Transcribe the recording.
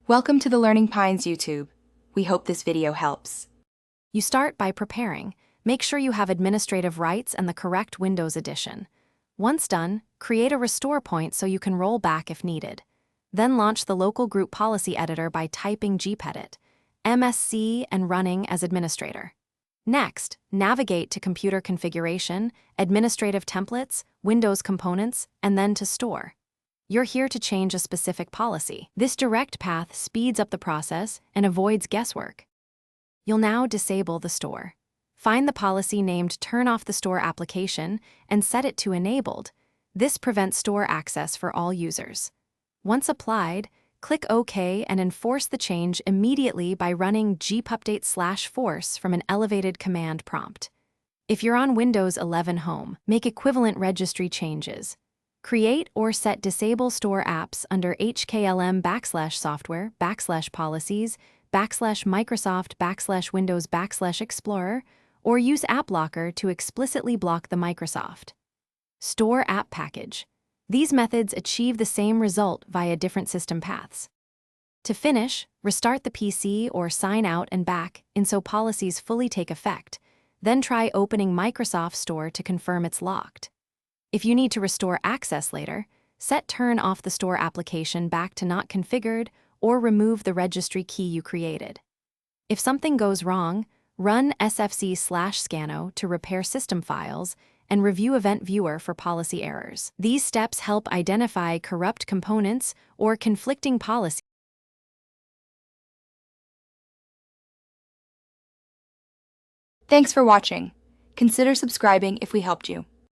Welcome to the Learning Pines YouTube. We hope this video helps. You start by preparing. Make sure you have administrative rights and the correct Windows edition. Once done, create a restore point so you can roll back if needed. Then launch the local group policy editor by typing gpedit, MSC, and running as administrator. Next, navigate to Computer Configuration, Administrative Templates, Windows Components, and then to Store. You're here to change a specific policy. This direct path speeds up the process and avoids guesswork. You'll now disable the store. Find the policy named Turn Off the Store Application and set it to Enabled. This prevents store access for all users. Once applied, click OK and enforce the change immediately by running gpupdate/force from an elevated command prompt. If you're on Windows 11 Home, make equivalent registry changes. Create or set Disable Store Apps under HKLM/software/policies/Microsoft/Windows/Explorer, or use App Blocker to explicitly block the Microsoft Store app package. These methods achieve the same result via different system paths. To finish, restart the PC or sign out and back in so policies fully take effect. Then try opening Microsoft Store to confirm it's locked. If you need to restore access later, set Turn Off the Store Application back to Not Configured or remove the registry key you created. If something goes wrong, run sfc/scano to repair system files and review Event Viewer for policy errors. These steps help identify corrupt components or conflicting policies. Thanks for watching. Consider subscribing if we helped you.